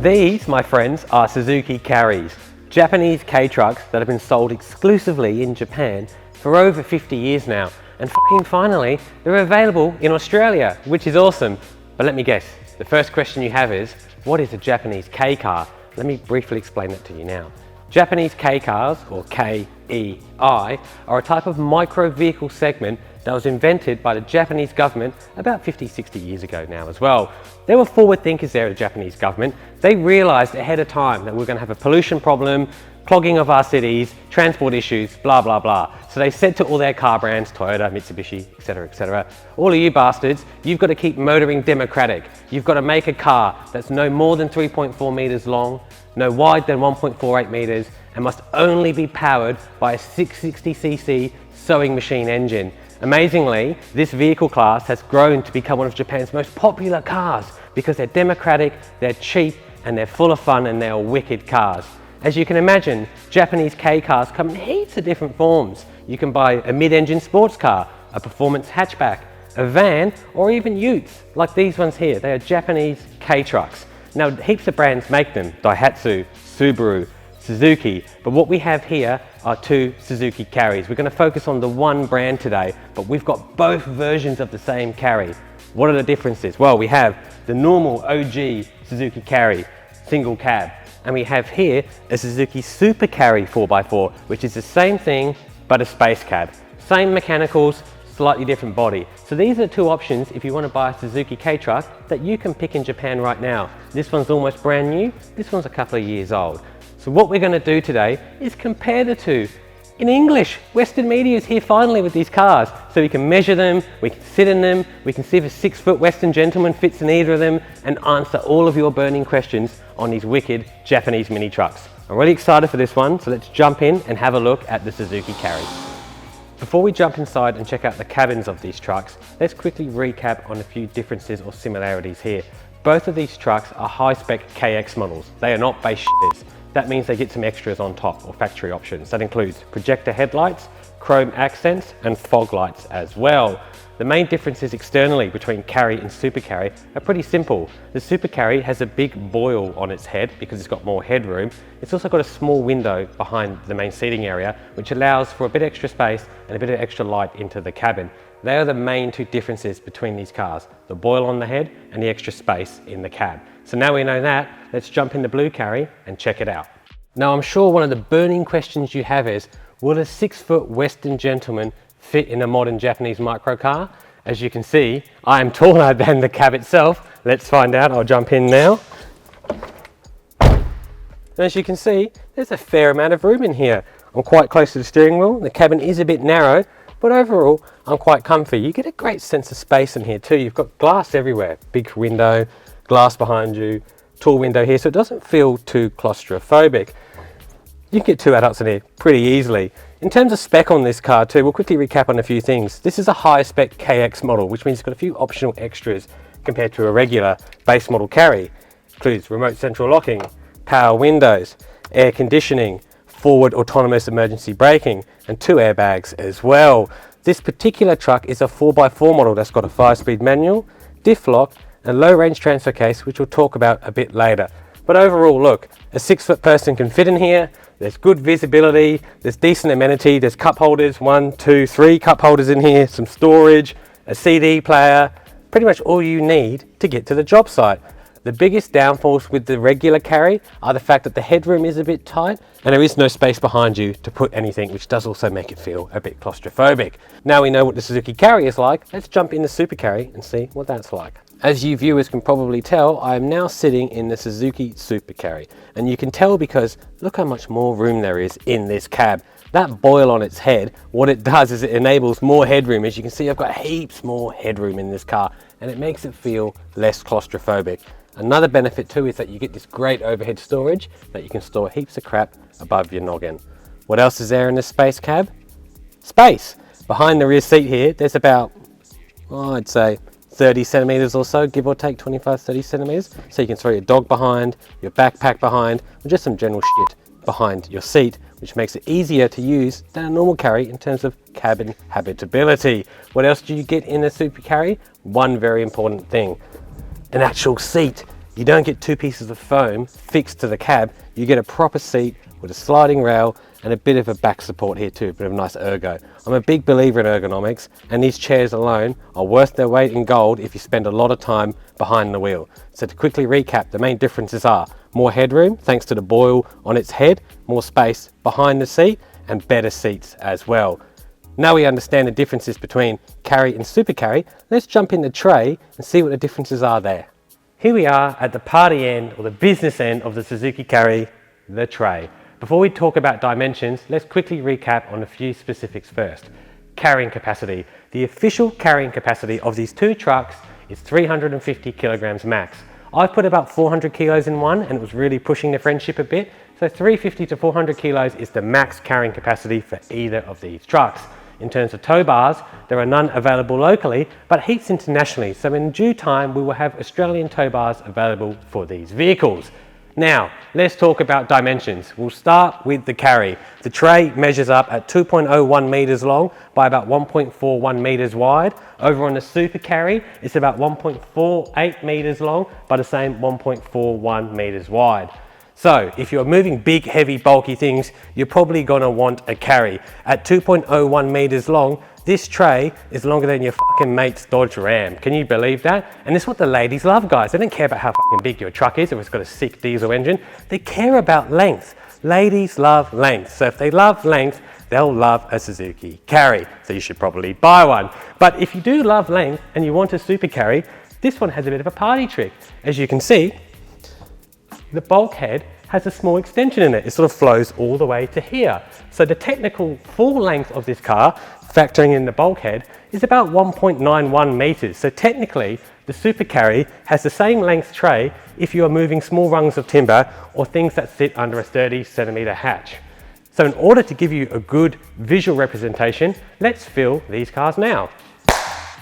These, my friends, are Suzuki Carries, Japanese K-trucks that have been sold exclusively in Japan for over 50 years now. And finally, they're available in Australia, which is awesome. But let me guess, the first question you have is, what is a Japanese K-car? Let me briefly explain that to you now. Japanese K-cars, or KEI, are a type of micro-vehicle segment that was invented by the Japanese government about 50-60 years ago now as well. They were forward thinkers there, the Japanese government. They realized ahead of time that we're going to have a pollution problem, clogging of our cities, transport issues, blah, blah, blah. So they said to all their car brands, Toyota, Mitsubishi, etc., all of you bastards, you've got to keep motoring democratic. You've got to make a car that's no more than 3.4 meters long, no wide than 1.48 meters, and must only be powered by a 660cc sewing machine engine. Amazingly, this vehicle class has grown to become one of Japan's most popular cars because they're democratic, they're cheap, and they're full of fun, and they're wicked cars. As you can imagine, Japanese K cars come in heaps of different forms. You can buy a mid-engine sports car, a performance hatchback, a van, or even utes, like these ones here. They are Japanese K trucks. Now, heaps of brands make them: Daihatsu, Subaru, Suzuki, but what we have here are two Suzuki Carries. We're going to focus on the one brand today, but we've got both versions of the same Carry. What are the differences? Well, we have the normal OG Suzuki Carry, single cab, and we have here a Suzuki Super Carry 4x4, which is the same thing, but a space cab. Same mechanicals, slightly different body. So these are two options if you want to buy a Suzuki K-truck that you can pick in Japan right now. This one's almost brand new, this one's a couple of years old. So what we're going to do today is compare the two in English. Western media is here finally with these cars, so we can measure them, we can sit in them, we can see if a 6-foot Western gentleman fits in either of them, and answer all of your burning questions on these wicked Japanese mini trucks. I'm really excited for this one, so let's jump in and have a look at the Suzuki Carry. Before we jump inside and check out the cabins of these trucks, let's quickly recap on a few differences or similarities here. Both of these trucks are high-spec KX models. They are not base shitters. That means they get some extras on top, or factory options. That includes projector headlights, chrome accents, and fog lights as well. The main differences externally between Carry and Super Carry are pretty simple. The Super Carry has a big boil on its head because it's got more headroom. It's also got a small window behind the main seating area, which allows for a bit extra space and a bit of extra light into the cabin. They are the main two differences between these cars, the boil on the head and the extra space in the cab. So now we know that, let's jump in the blue Carry and check it out. Now, I'm sure one of the burning questions you have is, will a 6-foot Western gentleman fit in a modern Japanese microcar? As you can see, I am taller than the cab itself. Let's find out. I'll jump in now. As you can see, there's a fair amount of room in here. I'm quite close to the steering wheel. The cabin is a bit narrow, but overall, I'm quite comfy. You get a great sense of space in here too. You've got glass everywhere, big window, glass behind you, tall window here, so it doesn't feel too claustrophobic. You can get two adults in here pretty easily. In terms of spec on this car too, we'll quickly recap on a few things. This is a high spec KX model, which means it's got a few optional extras compared to a regular base model Carry. Includes remote central locking, power windows, air conditioning, forward autonomous emergency braking, and 2 airbags as well. This particular truck is a 4x4 model that's got a 5-speed manual, diff lock, and low range transfer case, which we'll talk about a bit later. But overall, look, a 6-foot person can fit in here. There's good visibility, there's decent amenity, there's cup holders, 1, 2, 3 cup holders in here, some storage, a CD player, pretty much all you need to get to the job site. The biggest downfalls with the regular Carry are the fact that the headroom is a bit tight and there is no space behind you to put anything, which does also make it feel a bit claustrophobic. Now we know what the Suzuki Carry is like, let's jump in the Super Carry and see what that's like. As you viewers can probably tell, I am now sitting in the Suzuki Super Carry, and you can tell because look how much more room there is in this cab. That boil on its head, what it does is it enables more headroom. As you can see, I've got heaps more headroom in this car, and it makes it feel less claustrophobic. Another benefit too is that you get this great overhead storage that you can store heaps of crap above your noggin. What else is there in this space cab? Space! Behind the rear seat here, there's about, I'd say 30 centimeters or so, give or take 25, 30 centimeters. So you can throw your dog behind, your backpack behind, or just some general shit behind your seat, which makes it easier to use than a normal carry in terms of cabin habitability. What else do you get in a Super Carry? One very important thing, an actual seat. You don't get two pieces of foam fixed to the cab, you get a proper seat with a sliding rail and a bit of a back support here too, a bit of a nice ergo. I'm a big believer in ergonomics, and these chairs alone are worth their weight in gold if you spend a lot of time behind the wheel. So to quickly recap, the main differences are more headroom thanks to the boil on its head, more space behind the seat, and better seats as well. Now we understand the differences between Carry and Super Carry, let's jump in the tray and see what the differences are there. Here we are at the party end, or the business end of the Suzuki Carry, the tray. Before we talk about dimensions, let's quickly recap on a few specifics first. Carrying capacity. The official carrying capacity of these two trucks is 350 kilograms max. I've put about 400 kilos in one and it was really pushing the friendship a bit. So 350 to 400 kilos is the max carrying capacity for either of these trucks. In terms of tow bars, there are none available locally, but heaps internationally. So in due time, we will have Australian tow bars available for these vehicles. Now, let's talk about dimensions. We'll start with the Carry. The tray measures up at 2.01 meters long by about 1.41 meters wide. Over on the Super Carry, it's about 1.48 meters long by the same 1.41 meters wide. So if you're moving big, heavy, bulky things, you're probably gonna want a Carry. At 2.01 meters long, this tray is longer than your fucking mate's Dodge Ram. Can you believe that? And this is what the ladies love, guys. They don't care about how fucking big your truck is, if it's got a sick diesel engine. They care about length. Ladies love length. So if they love length, they'll love a Suzuki Carry. So you should probably buy one. But if you do love length and you want a Super Carry, this one has a bit of a party trick. As you can see, the bulkhead has a small extension in it. It sort of flows all the way to here. So the technical full length of this car, factoring in the bulkhead, is about 1.91 meters. So technically, the Super Carry has the same length tray if you are moving small rungs of timber or things that sit under a 30 centimeter hatch. So in order to give you a good visual representation, let's fill these cars now.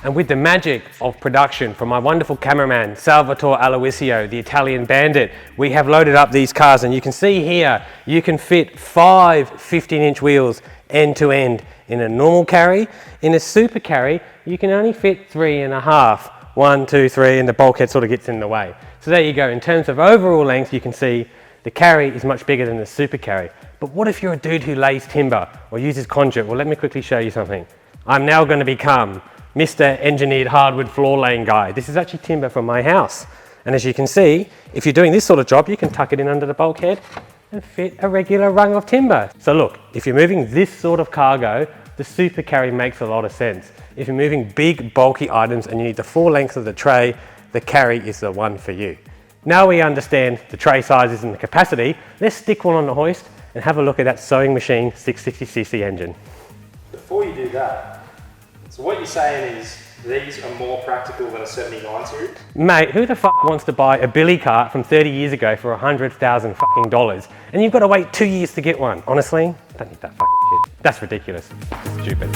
And with the magic of production from my wonderful cameraman, Salvatore Aloisio, the Italian bandit, we have loaded up these cars, and you can see here, you can fit 5 15-inch wheels end to end in a normal Carry. In a Super Carry, you can only fit 3.5. 1, 2, 3, and the bulkhead sort of gets in the way. So there you go. In terms of overall length, you can see the Carry is much bigger than the Super Carry. But what if you're a dude who lays timber or uses conduit? Well, let me quickly show you something. I'm now going to become Mr. Engineered Hardwood Floor Laying Guy. This is actually timber from my house. And as you can see, if you're doing this sort of job, you can tuck it in under the bulkhead and fit a regular rung of timber. So look, if you're moving this sort of cargo, the Super Carry makes a lot of sense. If you're moving big, bulky items and you need the full length of the tray, the Carry is the one for you. Now we understand the tray sizes and the capacity, let's stick one on the hoist and have a look at that sewing machine 660cc engine. Before you do that, so what you're saying is these are more practical than a 79 series? Mate, who the fuck wants to buy a billy cart from 30 years ago for $100,000 fucking dollars? And you've got to wait 2 years to get one. Honestly, don't need that fucking shit. That's ridiculous. Stupid.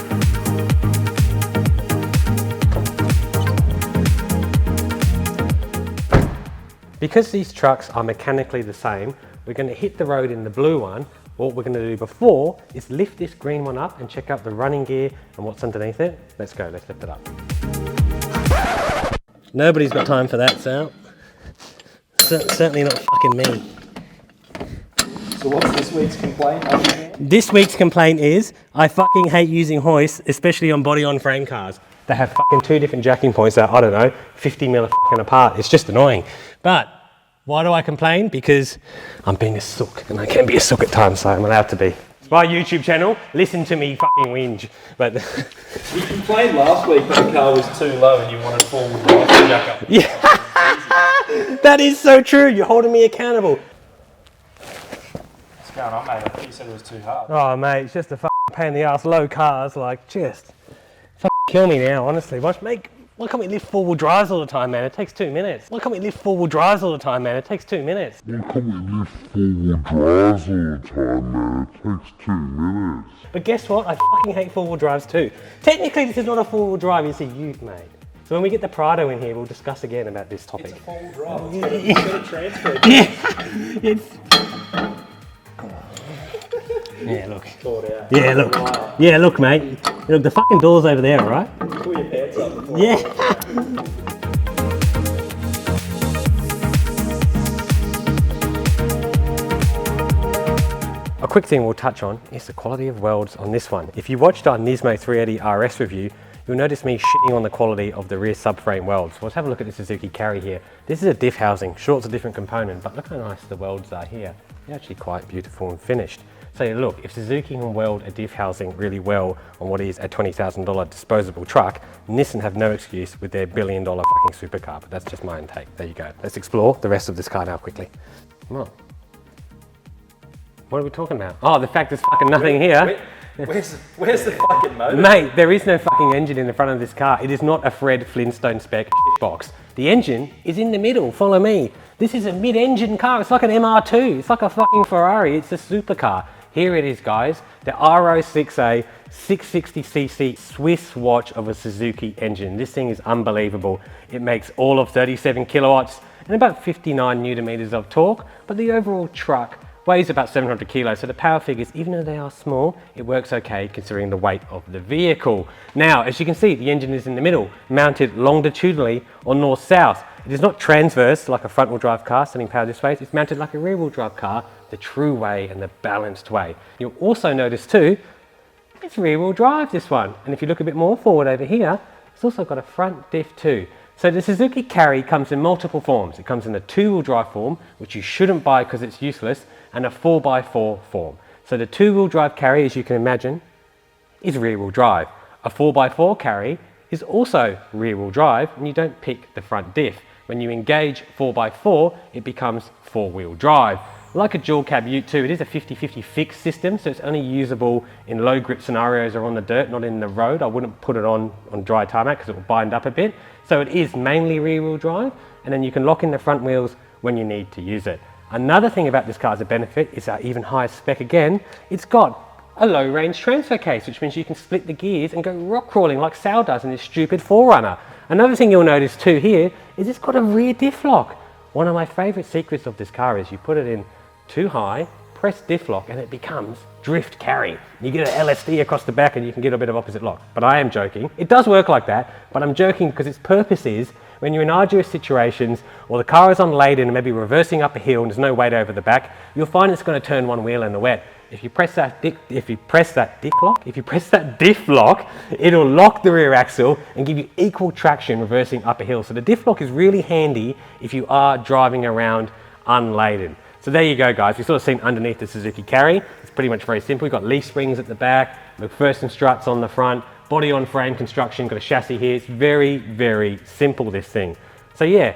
Because these trucks are mechanically the same, we're going to hit the road in the blue one. What we're going to do before is lift this green one up and check out the running gear and what's underneath it. Let's go, let's lift it up. Nobody's got time for that, Sal. Certainly not fucking me. So what's this week's complaint? This week's complaint is, I fucking hate using hoists, especially on body-on-frame cars. They have fucking 2 different jacking points that, I don't know, 50 mil fucking apart. It's just annoying. But why do I complain? Because I'm being a sook, and I can be a sook at times, so I'm allowed to be. It's my YouTube channel, listen to me fucking whinge. But you complained last week that the car was too low and you wanted forward drive to jack up. Yeah, that is so true. You're holding me accountable. What's going on, mate? I thought you said it was too hard. Oh, mate, it's just a fucking pain in the ass. Low cars, like, just fucking kill me now, honestly. Why can't we lift 4-wheel drives all the time, man? It takes 2 minutes. Why can't we lift 4-wheel drives all the time, man? It takes 2 minutes. Why can't we lift 4-wheel drives all the time, man? It takes 2 minutes. But guess what? I fucking hate 4-wheel drives too. Technically, this is not a 4-wheel drive, it's a ute, mate. So when we get the Prado in here, we'll discuss again about this topic. It's a four-wheel drive. It's got a transfer. Yeah, look. Caught out. Yeah, look. Yeah, look, mate. Look, the fucking door's over there, all right? Pull your pants up before. Yeah. A quick thing we'll touch on is the quality of welds on this one. If you watched our Nismo 380 RS review, you'll notice me shitting on the quality of the rear subframe welds. Well, let's have a look at the Suzuki Carry here. This is a diff housing, sure it's a different component, but look how nice the welds are here. They're actually quite beautiful and finished. So look, if Suzuki can weld a diff housing really well on what is a $20,000 disposable truck, Nissan have no excuse with their billion-dollar fucking supercar, but that's just my intake. There you go. Let's explore the rest of this car now quickly. Come on. What are we talking about? Oh, the fact there's fucking nothing here. Where's the fucking motor? Mate, there is no fucking engine in the front of this car. It is not a Fred Flintstone spec box. The engine is in the middle, follow me. This is a mid-engine car, it's like an MR2. It's like a fucking Ferrari, it's a supercar. Here it is, guys, the R06A 660cc Swiss watch of a Suzuki engine. This thing is unbelievable. It makes all of 37 kilowatts and about 59 newton meters of torque, but the overall truck weighs about 700 kilos, so the power figures, even though they are small, it works okay considering the weight of the vehicle. Now, as you can see, the engine is in the middle, mounted longitudinally on north-south. It is not transverse like a front-wheel drive car sending power this way, it's mounted like a rear-wheel drive car, the true way and the balanced way. You'll also notice too, it's rear-wheel drive, this one. And if you look a bit more forward over here, it's also got a front diff too. So the Suzuki Carry comes in multiple forms. It comes in a two-wheel drive form, which you shouldn't buy because it's useless, and a 4x4 form. So the two-wheel drive Carry, as you can imagine, is rear-wheel drive. A 4x4 Carry is also rear-wheel drive, and you don't pick the front diff. When you engage 4x4, it becomes four-wheel drive. Like a dual cab Ute 2, it is a 50-50 fixed system, so it's only usable in low grip scenarios or on the dirt, not in the road. I wouldn't put it on dry tarmac because it will bind up a bit. So it is mainly rear wheel drive, and then you can lock in the front wheels when you need to use it. Another thing about this car as a benefit is our even higher spec again. It's got a low range transfer case, which means you can split the gears and go rock crawling like Sal does in this stupid 4Runner. Another thing you'll notice too here is it's got a rear diff lock. One of my favorite secrets of this car is you put it in too high, press diff lock, and it becomes drift carry. You get an LSD across the back and you can get a bit of opposite lock. But I am joking. It does work like that, but I'm joking because its purpose is when you're in arduous situations or the car is unladen and maybe reversing up a hill and there's no weight over the back, you'll find it's going to turn one wheel in the wet. If you press that diff lock, it'll lock the rear axle and give you equal traction reversing up a hill. So the diff lock is really handy if you are driving around unladen. So there you go, guys. We've sort of seen underneath the Suzuki Carry. It's pretty much very simple. We've got leaf springs at the back, McPherson struts on the front, body on frame construction, got a chassis here. It's very, very simple, this thing. So yeah,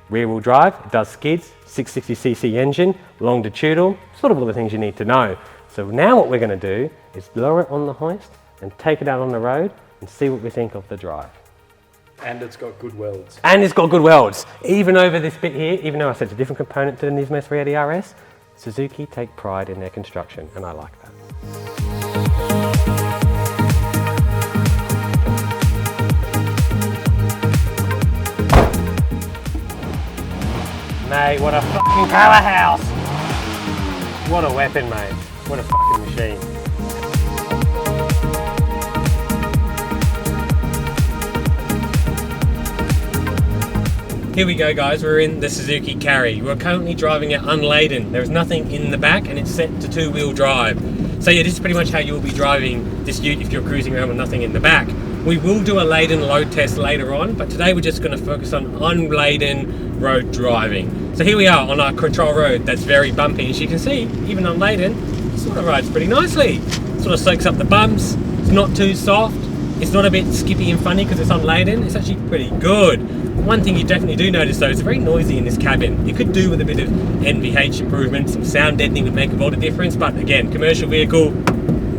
rear wheel drive, it does skids, 660cc engine, longitudinal, sort of all the things you need to know. So now what we're going to do is lower it on the hoist and take it out on the road and see what we think of the drive. And it's got good welds. And it's got good welds. Even over this bit here, even though I said it's a different component to the Nismo 380 RS, Suzuki take pride in their construction, and I like that. Mate, what a fucking powerhouse! What a weapon, mate. What a fucking machine. Here we go, guys, we're in the Suzuki Carry. We're currently driving it unladen. There is nothing in the back and it's set to two-wheel drive. So yeah, this is pretty much how you'll be driving this Ute if you're cruising around with nothing in the back. We will do a laden load test later on, but today we're just going to focus on unladen road driving. So here we are on our control road that's very bumpy. As you can see, even unladen, it sort of rides pretty nicely. It sort of soaks up the bumps, it's not too soft, it's not a bit skippy and funny because it's unladen, it's actually pretty good. One thing you definitely do notice though, it's very noisy in this cabin. You could do with a bit of NVH improvement, some sound deadening would make a lot of difference, but again, commercial vehicle,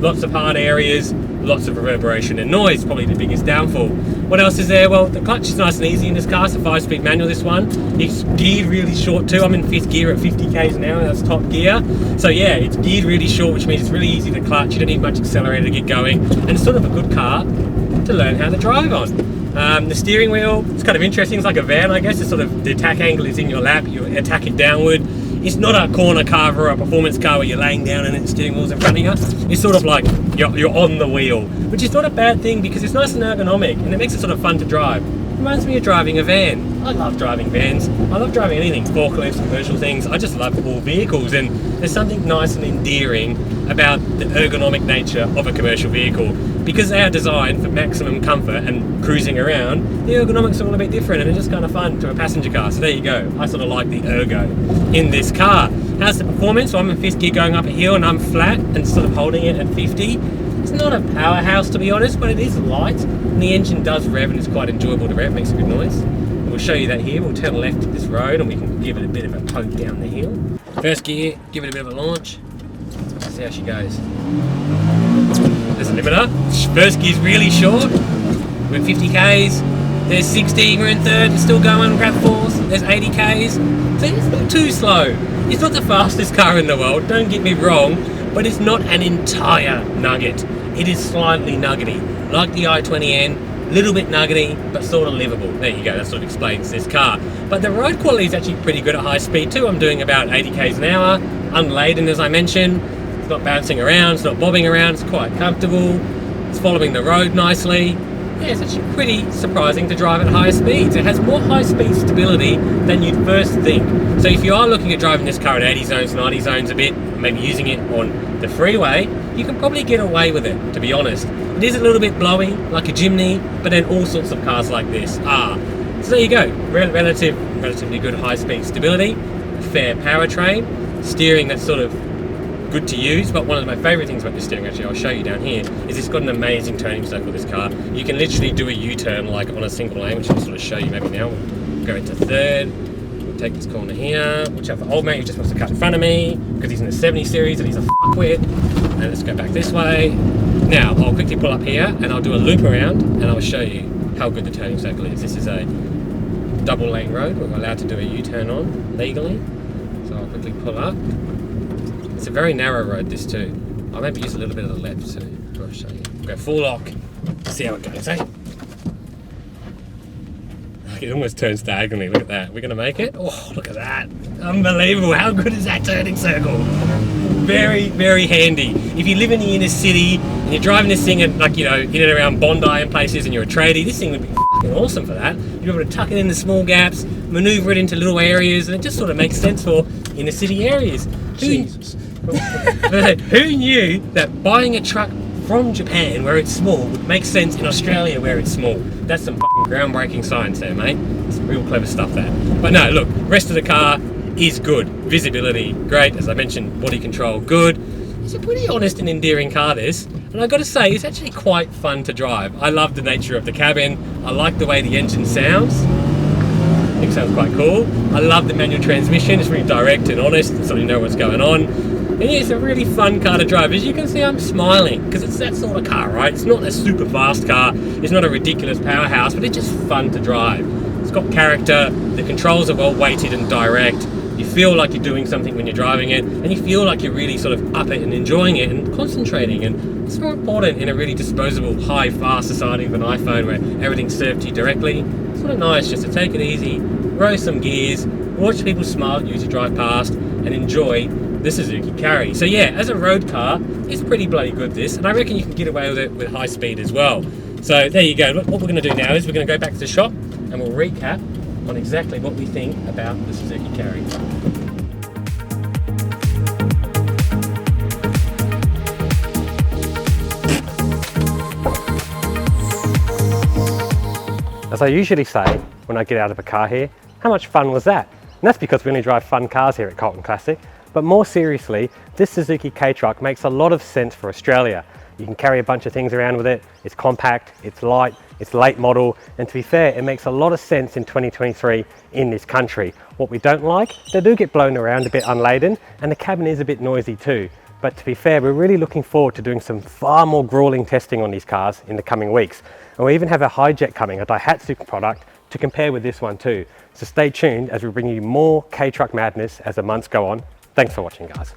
lots of hard areas, lots of reverberation and noise, probably the biggest downfall. What else is there? Well, the clutch is nice and easy in this car. It's a 5-speed manual, this one. It's geared really short too. I'm in 5th gear at 50 k's an hour, that's top gear. So yeah, it's geared really short, which means it's really easy to clutch. You don't need much accelerator to get going. And it's sort of a good car to learn how to drive on. The steering wheel, it's kind of interesting. It's like a van, I guess. It's sort of, the attack angle is in your lap. You attack it downward. It's not a corner car or a performance car where you're laying down and the steering wheel's in front of you. It's sort of like you're on the wheel, which is not a bad thing because it's nice and ergonomic and it makes it sort of fun to drive. It reminds me of driving a van. I love driving vans. I love driving anything, forklifts, commercial things. I just love all vehicles, and there's something nice and endearing about the ergonomic nature of a commercial vehicle. Because they are designed for maximum comfort and cruising around, the ergonomics are all a bit different and it's just kind of fun to a passenger car. So there you go. I sort of like the ergo in this car. How's the performance? So I'm in 5th gear going up a hill and I'm flat and sort of holding it at 50. It's not a powerhouse to be honest, but it is light. And the engine does rev and it's quite enjoyable to rev, makes a good noise. And we'll show you that here. We'll turn left at this road and we can give it a bit of a poke down the hill. 1st gear, give it a bit of a launch. Let's see how she goes. There's a limiter. 1st gear's really short. We're at 50 k's. There's 60. We're in 3rd. It's still going. Grab 4th. There's 80 k's. So it's not too slow. It's not the fastest car in the world. Don't get me wrong, but it's not an entire nugget. It is slightly nuggety, like the i20N. Little bit nuggety, but sort of livable. There you go. That sort of explains this car. But the road quality is actually pretty good at high speed too. I'm doing about 80 k's an hour, unladen as I mentioned. It's not bouncing around, it's not bobbing around, it's quite comfortable, it's following the road nicely. Yeah, it's actually pretty surprising to drive at higher speeds. It has more high speed stability than you'd first think. So if you are looking at driving this car at 80 zones, 90 zones a bit, maybe using it on the freeway, you can probably get away with it, to be honest. It is a little bit blowy, like a Jimny, but then all sorts of cars like this are. So there you go, relatively good high speed stability, fair powertrain, steering that's sort of good to use, but one of my favourite things about this steering, actually, I'll show you down here, is it's got an amazing turning circle, this car. You can literally do a U-turn like on a single lane, which I'll sort of show you maybe now. We'll go into 3rd, we'll take this corner here, which have old mate who just wants to cut in front of me, because he's in the 70 series and he's a fuckwit. And let's go back this way. Now, I'll quickly pull up here and I'll do a loop around and I'll show you how good the turning circle is. This is a double lane road we're allowed to do a U-turn on legally. So I'll quickly pull up. It's a very narrow road, this too. I'll maybe use a little bit of the left too. I'll show you. Go full lock. See how it goes, eh? It almost turns diagonally. Look at that. We're going to make it. Oh, look at that. Unbelievable. How good is that turning circle? Very, very handy. If you live in the inner city and you're driving this thing at, like, you know, in and around Bondi and places and you're a tradie, this thing would be fucking awesome for that. You'd be able to tuck it in the small gaps, maneuver it into little areas, and it just sort of makes sense for inner city areas. Jesus. Who knew that buying a truck from Japan where it's small would make sense in Australia where it's small? That's some fucking groundbreaking science there, mate. It's real clever stuff there. But no, look, rest of the car is good. Visibility, great. As I mentioned, body control, good. It's a pretty honest and endearing car, this. And I've got to say, it's actually quite fun to drive. I love the nature of the cabin. I like the way the engine sounds. I think it sounds quite cool. I love the manual transmission. It's really direct and honest, so you know what's going on. And yeah, it's a really fun car to drive. As you can see, I'm smiling because it's that sort of car, right? It's not a super fast car. It's not a ridiculous powerhouse, but it's just fun to drive. It's got character. The controls are well weighted and direct. You feel like you're doing something when you're driving it, and you feel like you're really sort of up it and enjoying it and concentrating. And it's more important in a really disposable, high, fast society of an iPhone where everything's served to you directly. It's sort of nice just to take it easy, row some gears, watch people smile at you as you drive past, and enjoy the Suzuki Carry. So yeah, as a road car, it's pretty bloody good, this, and I reckon you can get away with it with high speed as well. So there you go. What we're going to do now is we're going to go back to the shop and we'll recap on exactly what we think about the Suzuki Carry. As I usually say when I get out of a car here, how much fun was that? And that's because we only drive fun cars here at Carlton Classic. But more seriously, this Suzuki K-Truck makes a lot of sense for Australia. You can carry a bunch of things around with it. It's compact, it's light, it's late model, and to be fair, it makes a lot of sense in 2023 in this country. What we don't like, they do get blown around a bit unladen, and the cabin is a bit noisy too. But to be fair, we're really looking forward to doing some far more grueling testing on these cars in the coming weeks. And we even have a Hijet coming, a Daihatsu product, to compare with this one too. So stay tuned as we bring you more K-Truck madness as the months go on. Thanks for watching, guys.